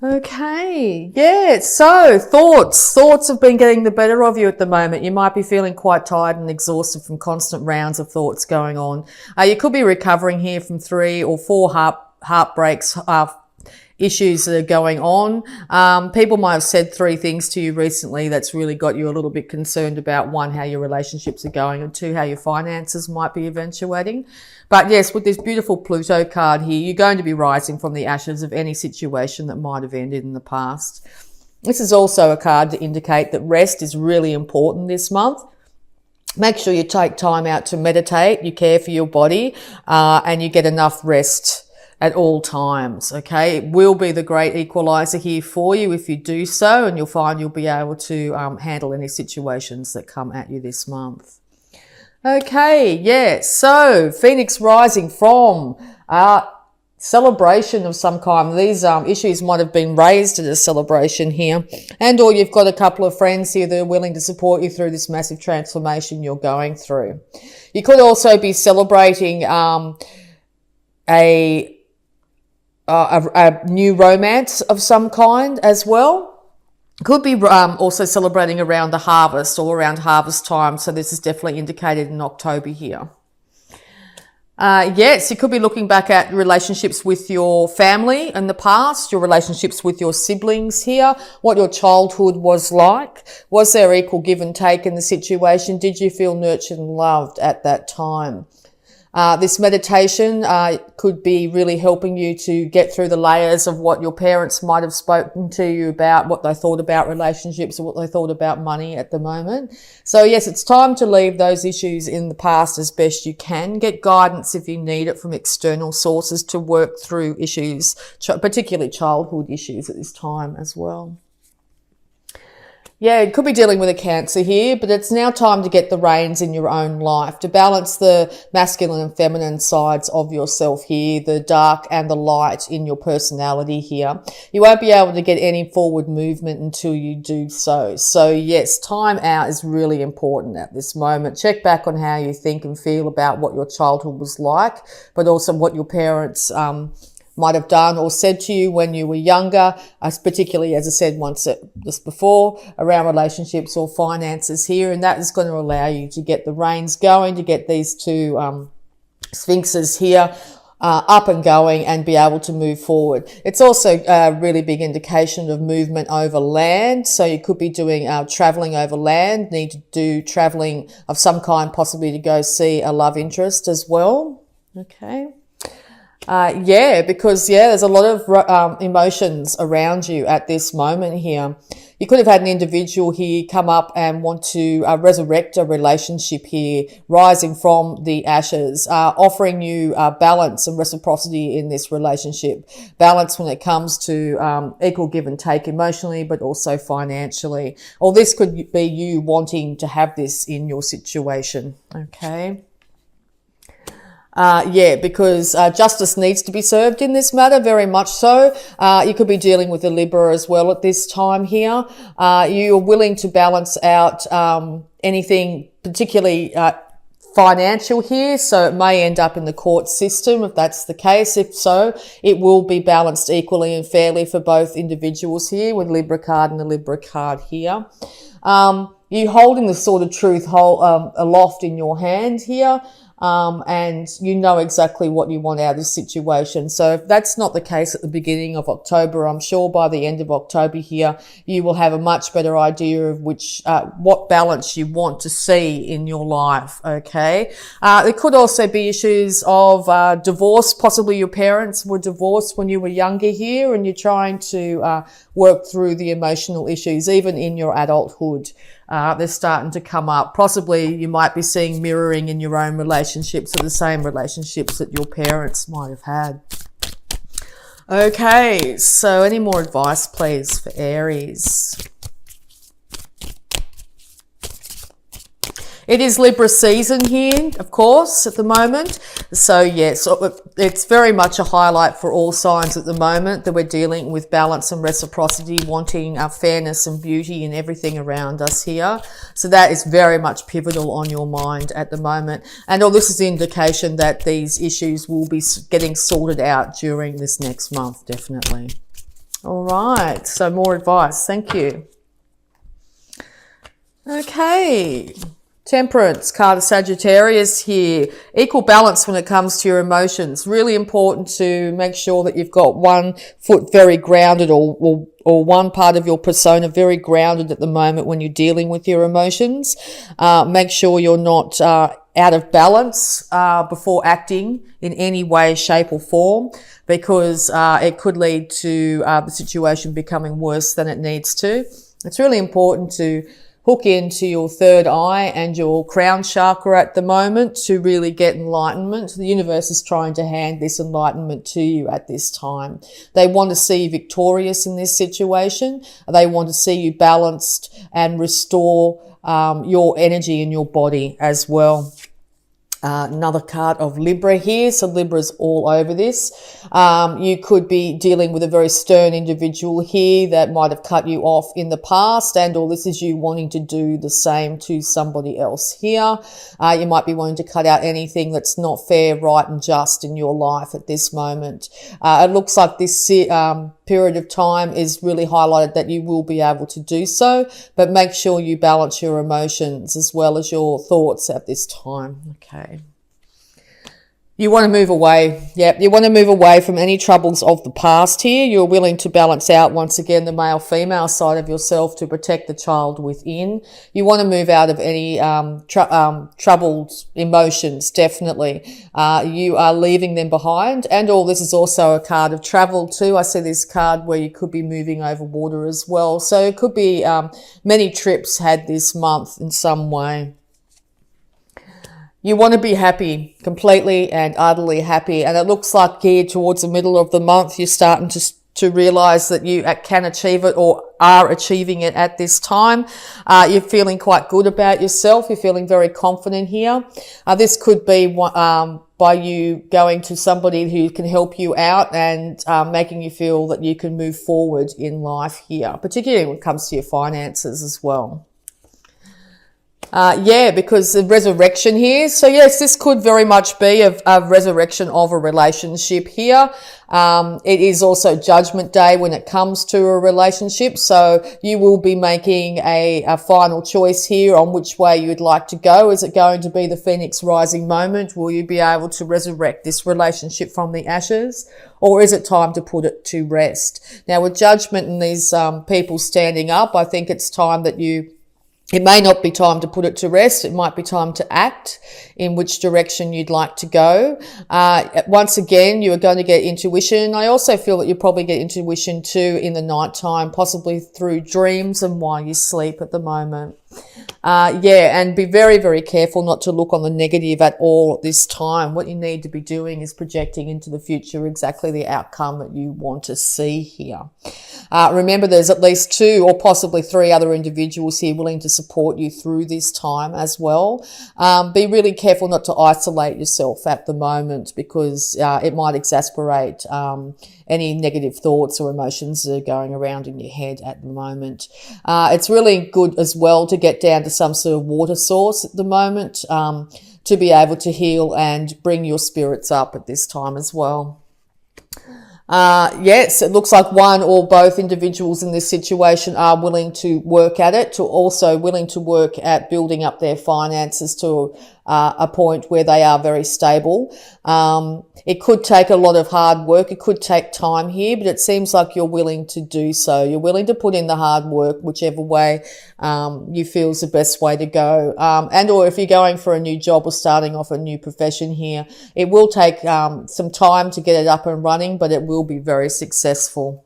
Okay, yeah, so thoughts have been getting the better of you at the moment. You might be feeling quite tired and exhausted from constant rounds of thoughts going on. You could be recovering here from 3 or 4 heartbreaks, issues that are going on. People might have said 3 things to you recently that's really got you a little bit concerned about, 1, how your relationships are going, and 2, how your finances might be eventuating. But yes, with this beautiful Pluto card here, you're going to be rising from the ashes of any situation that might have ended in the past. This is also a card to indicate that rest is really important this month. Make sure you take time out to meditate, you care for your body, and you get enough rest at all times, okay? It will be the great equalizer here for you if you do so, and you'll find you'll be able to handle any situations that come at you this month. Okay, yeah, so Phoenix rising from celebration of some kind. These issues might have been raised at a celebration here, and or you've got a couple of friends here that are willing to support you through this massive transformation you're going through. You could also be celebrating a new romance of some kind as well. Could be also celebrating around the harvest or around harvest time. So this is definitely indicated in October here. Yes, you could be looking back at relationships with your family in the past, your relationships with your siblings here, what your childhood was like. Was there equal give and take in the situation? Did you feel nurtured and loved at that time? This meditation could be really helping you to get through the layers of what your parents might have spoken to you about, what they thought about relationships, or what they thought about money at the moment. So yes, it's time to leave those issues in the past as best you can. Get guidance if you need it from external sources to work through issues, particularly childhood issues at this time as well. Yeah, it could be dealing with a Cancer here, but it's now time to get the reins in your own life, to balance the masculine and feminine sides of yourself here, the dark and the light in your personality here. You won't be able to get any forward movement until you do so. So yes, time out is really important at this moment. Check back on how you think and feel about what your childhood was like, but also what your parents might have done or said to you when you were younger, particularly, as I said once just before, around relationships or finances here. And that is going to allow you to get the reins going, to get these 2 sphinxes here up and going and be able to move forward. It's also a really big indication of movement over land. So you could be doing traveling over land, need to do traveling of some kind, possibly to go see a love interest as well. Okay. Because there's a lot of emotions around you at this moment here. You could have had an individual here come up and want to resurrect a relationship here, rising from the ashes, offering you balance and reciprocity in this relationship. Balance when it comes to equal give and take emotionally, but also financially. Or this could be you wanting to have this in your situation. Okay. Because justice needs to be served in this matter, very much so. You could be dealing with a Libra as well at this time here. You're willing to balance out anything particularly financial here, so it may end up in the court system if that's the case. If so, it will be balanced equally and fairly for both individuals here, with Libra card and the Libra card here. You holding the sword of truth aloft in your hand here. And you know exactly what you want out of this situation. So if that's not the case at the beginning of October, I'm sure by the end of October here, you will have a much better idea of what balance you want to see in your life. Okay. There could also be issues of divorce. Possibly your parents were divorced when you were younger here, and you're trying to work through the emotional issues, even in your adulthood. They're starting to come up. Possibly you might be seeing mirroring in your own relationships or the same relationships that your parents might have had. Okay, so any more advice, please, for Aries? It is Libra season here, of course, at the moment. So yes, it's very much a highlight for all signs at the moment that we're dealing with balance and reciprocity, wanting fairness and beauty in everything around us here. So that is very much pivotal on your mind at the moment. And all this is the indication that these issues will be getting sorted out during this next month, definitely. All right, so more advice. Thank you. Okay. Temperance, card of Sagittarius here. Equal balance when it comes to your emotions. Really important to make sure that you've got one foot very grounded or one part of your persona very grounded at the moment when you're dealing with your emotions. Make sure you're not out of balance before acting in any way, shape or form, because it could lead to the situation becoming worse than it needs to. It's really important to hook into your third eye and your crown chakra at the moment to really get enlightenment. The universe is trying to hand this enlightenment to you at this time. They want to see you victorious in this situation. They want to see you balanced and restore your energy in your body as well. Another card of Libra here. So Libra's all over this. You could be dealing with a very stern individual here that might have cut you off in the past, and or this is you wanting to do the same to somebody else here. You might be wanting to cut out anything that's not fair, right and just in your life at this moment. It looks like this period of time is really highlighted that you will be able to do so, but make sure you balance your emotions as well as your thoughts at this time. Okay. You want to move away. Yep, you want to move away from any troubles of the past here. You're willing to balance out, once again, the male-female side of yourself to protect the child within. You want to move out of any troubled emotions, definitely. You are leaving them behind. And all this is also a card of travel too. I see this card where you could be moving over water as well. So it could be many trips had this month in some way. You want to be happy, completely and utterly happy. And it looks like here towards the middle of the month, you're starting to realize that you can achieve it or are achieving it at this time. You're feeling quite good about yourself. You're feeling very confident here. This could be by you going to somebody who can help you out and making you feel that you can move forward in life here, particularly when it comes to your finances as well. Because the resurrection here. So yes, this could very much be a resurrection of a relationship here. It is also Judgment Day when it comes to a relationship. So you will be making a final choice here on which way you'd like to go. Is it going to be the Phoenix rising moment? Will you be able to resurrect this relationship from the ashes? Or is it time to put it to rest? Now with Judgment and these people standing up, I think it's time that it may not be time to put it to rest. It might be time to act in which direction you'd like to go. Once again, you are going to get intuition. I also feel that you'll probably get intuition too in the nighttime, possibly through dreams and while you sleep at the moment. And be very, very careful not to look on the negative at all at this time. What you need to be doing is projecting into the future exactly the outcome that you want to see here. Remember, there's at least 2 or possibly 3 other individuals here willing to support you through this time as well. Be really careful not to isolate yourself at the moment because it might exasperate any negative thoughts or emotions that are going around in your head at the moment. It's really good as well to get down to some sort of water source at the moment to be able to heal and bring your spirits up at this time as well. Yes, it looks like one or both individuals in this situation are willing to work at it, to also willing to work at building up their finances to a point where they are very stable. It could take a lot of hard work. It could take time here, but it seems like you're willing to do so. You're willing to put in the hard work, whichever way you feel is the best way to go. And or if you're going for a new job or starting off a new profession here, it will take some time to get it up and running, but it will be very successful.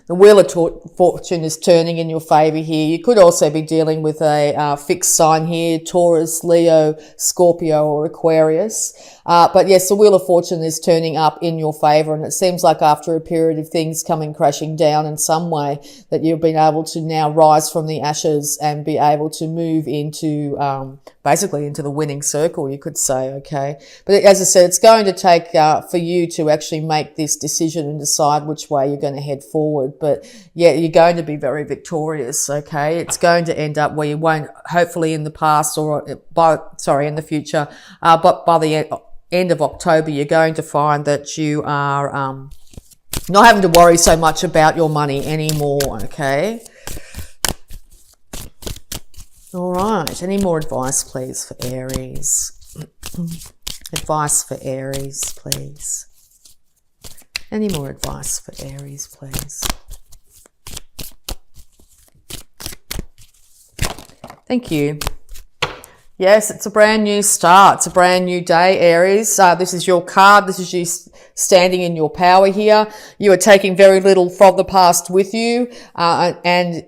The Wheel of Fortune is turning in your favour here. You could also be dealing with a fixed sign here, Taurus, Leo, Scorpio or Aquarius. But yes, the Wheel of Fortune is turning up in your favour, and it seems like after a period of things coming crashing down in some way that you've been able to now rise from the ashes and be able to move into basically into the winning circle, you could say, okay? But as I said, it's going to take for you to actually make this decision and decide which way you're going to head forward. But yeah, you're going to be very victorious, okay? It's going to end up where you won't, hopefully in the past or in the future, but by the end of October, you're going to find that you are Not having to worry so much about your money anymore, okay? All right, any more advice, please, for Aries? Advice for Aries, please. Any more advice for Aries, please? Thank you. Yes, it's a brand new start. It's a brand new day, Aries. This is your card. This is you standing in your power here. You are taking very little from the past with you, and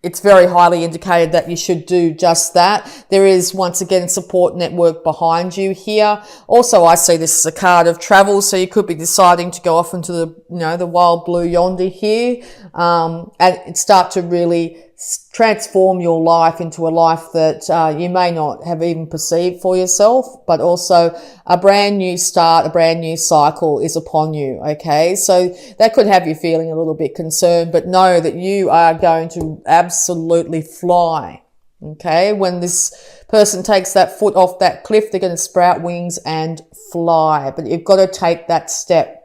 it's very highly indicated that you should do just that. There is, once again, support network behind you here. Also, I see this as a card of travel, so you could be deciding to go off into the wild blue yonder here, and start to really transform your life into a life that you may not have even perceived for yourself, but also a brand new start, a brand new cycle is upon you, okay? So that could have you feeling a little bit concerned, but know that you are going to absolutely fly, okay? When this person takes that foot off that cliff, they're going to sprout wings and fly, but you've got to take that step.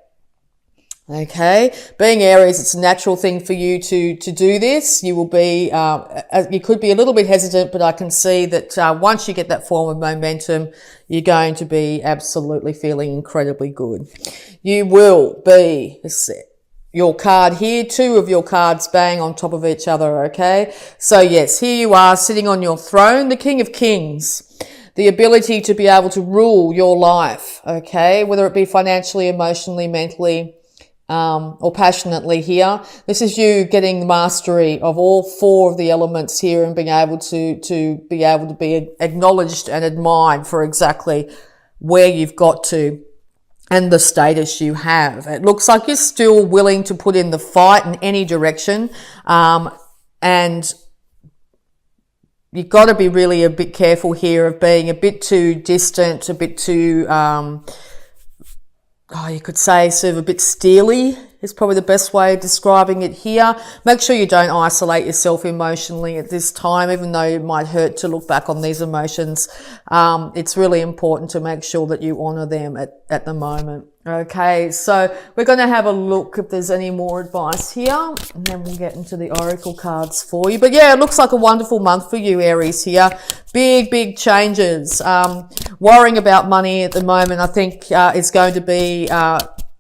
Okay, being Aries, it's a natural thing for you to do this. You will be, you could be a little bit hesitant, but I can see that once you get that form of momentum, you're going to be absolutely feeling incredibly good. You will be, your card here, two of your cards bang on top of each other, okay? So yes, here you are sitting on your throne, the King of Kings. The ability to be able to rule your life, okay? Whether it be financially, emotionally, mentally, or passionately here. This is you getting the mastery of all four of the elements here and being able to be acknowledged and admired for exactly where you've got to and the status you have. It looks like you're still willing to put in the fight in any direction, and you've got to be really a bit careful here of being a bit too distant, a bit too you could say sort of a bit steely is probably the best way of describing it here. Make sure you don't isolate yourself emotionally at this time, even though it might hurt to look back on these emotions. It's really important to make sure that you honour them at the moment. Okay, so we're going to have a look if there's any more advice here, and then we'll get into the oracle cards for you. But yeah, it looks like a wonderful month for you, Aries, here. Big changes. Worrying about money at the moment, I think, is going to be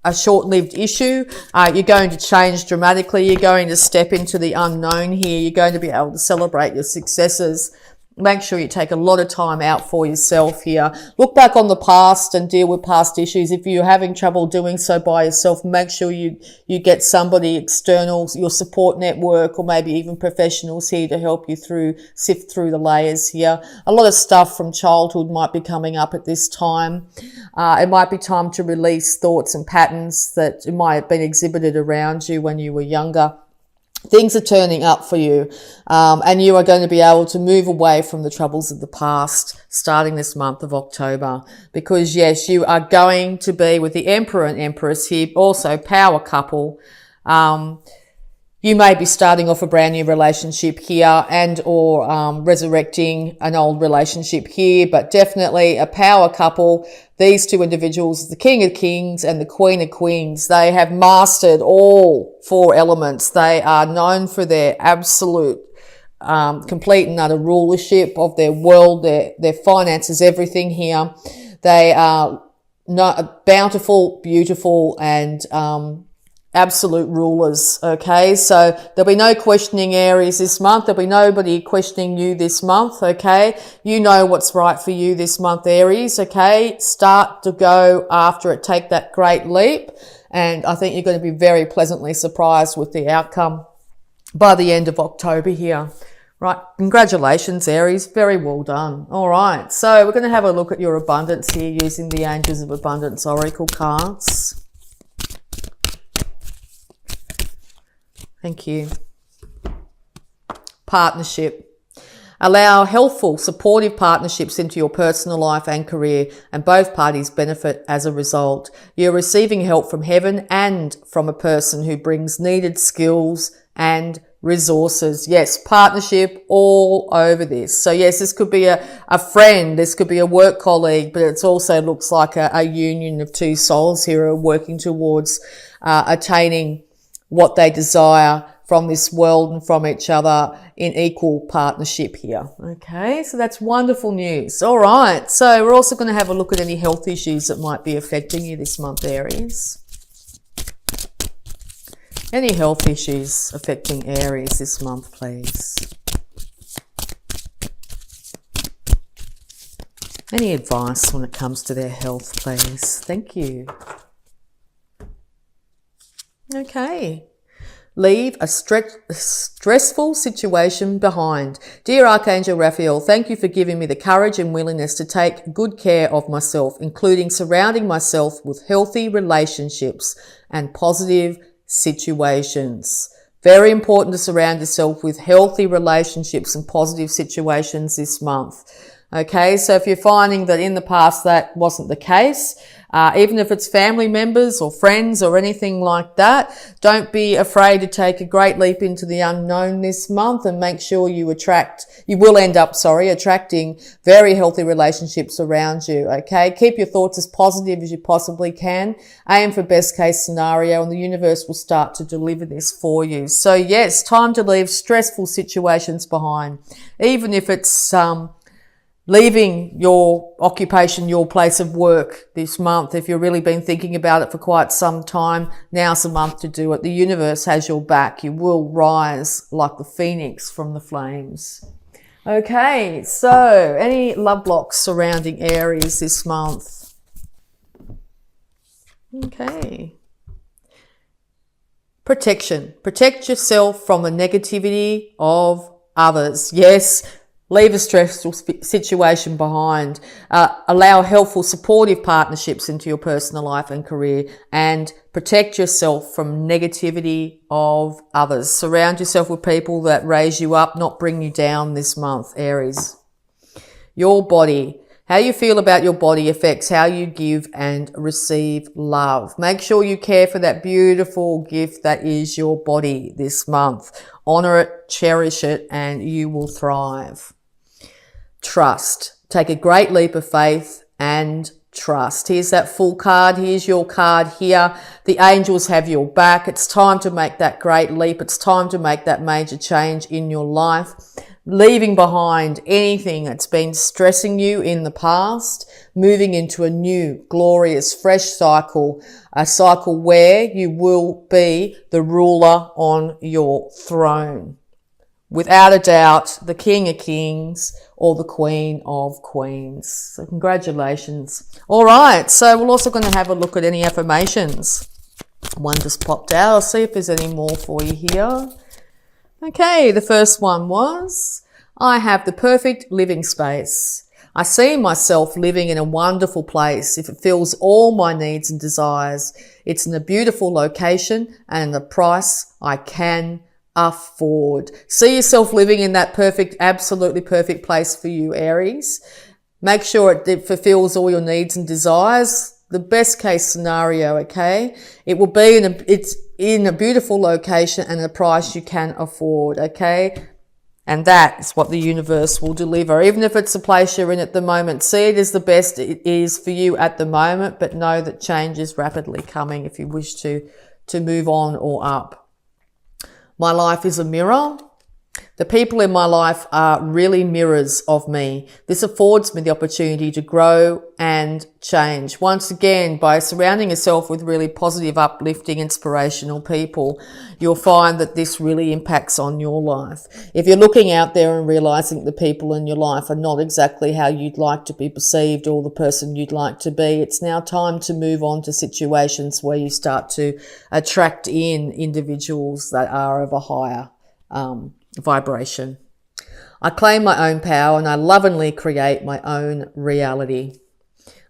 a short-lived issue. You're going to change dramatically. You're going to step into the unknown here. You're going to be able to celebrate your successes. Make sure you take a lot of time out for yourself here. Look back on the past and deal with past issues. If you're having trouble doing so by yourself, make sure you get somebody external, your support network, or maybe even professionals here to help you sift through the layers here. A lot of stuff from childhood might be coming up at this time. It might be time to release thoughts and patterns that might have been exhibited around you when you were younger. Things are turning up for you, and you are going to be able to move away from the troubles of the past starting this month of October, because yes, you are going to be with the Emperor and Empress here, also power couple. You may be starting off a brand new relationship here and or resurrecting an old relationship here, but definitely a power couple. These two individuals, the King of Kings and the Queen of Queens, they have mastered all four elements. They are known for their absolute complete and utter rulership of their world, their finances, everything here. They are bountiful, beautiful, and absolute rulers, okay? So there'll be no questioning Aries this month. There'll be nobody questioning you this month, okay? You know what's right for you this month, Aries, okay? Start to go after it. Take that great leap. And I think you're going to be very pleasantly surprised with the outcome by the end of October here. Right, congratulations, Aries. Very well done. All right, so we're going to have a look at your abundance here using the Angels of Abundance Oracle cards. Thank you. Partnership. Allow healthful, supportive partnerships into your personal life and career, and both parties benefit as a result. You're receiving help from heaven and from a person who brings needed skills and resources. Yes, partnership all over this. So yes, this could be a friend, this could be a work colleague, but it also looks like a union of two souls here who are working towards attaining what they desire from this world and from each other in equal partnership here. Okay, so that's wonderful news. All right, so we're also going to have a look at any health issues that might be affecting you this month, Aries. Any health issues affecting Aries this month, please. Any advice when it comes to their health, please? Thank you. Okay. Leave a stressful situation behind. Dear Archangel Raphael, thank you for giving me the courage and willingness to take good care of myself, including surrounding myself with healthy relationships and positive situations. Very important to surround yourself with healthy relationships and positive situations this month. Okay, so if you're finding that in the past that wasn't the case, even if it's family members or friends or anything like that, don't be afraid to take a great leap into the unknown this month and make sure you will end up attracting very healthy relationships around you. Okay, keep your thoughts as positive as you possibly can. Aim for best case scenario and the universe will start to deliver this for you. So yes, time to leave stressful situations behind, even if it's leaving your occupation, your place of work this month. If you've really been thinking about it for quite some time, now's the month to do it. The universe has your back. You will rise like the phoenix from the flames. Okay, so any love blocks surrounding Aries this month? Okay. Protection. Protect yourself from the negativity of others. Yes. Leave a stressful situation behind. Allow helpful, supportive partnerships into your personal life and career, and protect yourself from negativity of others. Surround yourself with people that raise you up, not bring you down this month, Aries. Your body. How you feel about your body affects how you give and receive love. Make sure you care for that beautiful gift that is your body this month. Honor it, cherish it, and you will thrive. Trust. Take a great leap of faith and trust. Here's that full card. Here's your card here. The angels have your back. It's time to make that great leap. It's time to make that major change in your life. Leaving behind anything that's been stressing you in the past, moving into a new, glorious, fresh cycle, a cycle where you will be the ruler on your throne. Without a doubt, the King of Kings or the Queen of Queens. So congratulations. All right, so we're also going to have a look at any affirmations. One just popped out. I'll see if there's any more for you here. Okay, the first one was, I have the perfect living space. I see myself living in a wonderful place if it fills all my needs and desires. It's in a beautiful location and the price I can afford. See yourself living in that perfect, absolutely perfect place for you, Aries. Make sure it fulfills all your needs and desires. The best case scenario, okay? It will be it's in a beautiful location and a price you can afford, okay? And that is what the universe will deliver. Even if it's the place you're in at the moment, see it as the best it is for you at the moment, but know that change is rapidly coming if you wish to move on or up. My life is a mirror. The people in my life are really mirrors of me. This affords me the opportunity to grow and change. Once again, by surrounding yourself with really positive, uplifting, inspirational people, you'll find that this really impacts on your life. If you're looking out there and realizing the people in your life are not exactly how you'd like to be perceived or the person you'd like to be, it's now time to move on to situations where you start to attract in individuals that are of a higher vibration. I claim my own power and I lovingly create my own reality.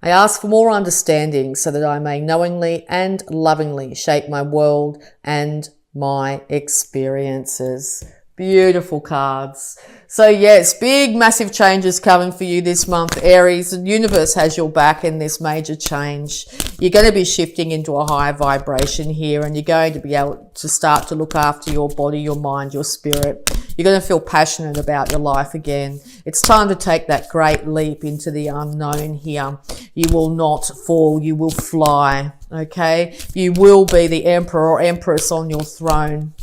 I ask for more understanding so that I may knowingly and lovingly shape my world and my experiences. Beautiful cards. So yes, big, massive changes coming for you this month, Aries. The universe has your back in this major change. You're going to be shifting into a higher vibration here, and you're going to be able to start to look after your body, your mind, your spirit. You're going to feel passionate about your life again. It's time to take that great leap into the unknown here. You will not fall, you will fly. Okay, you will be the emperor or empress on your throne.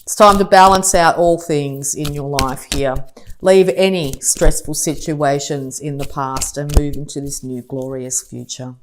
It's time to balance out all things in your life here. Leave any stressful situations in the past and move into this new glorious future.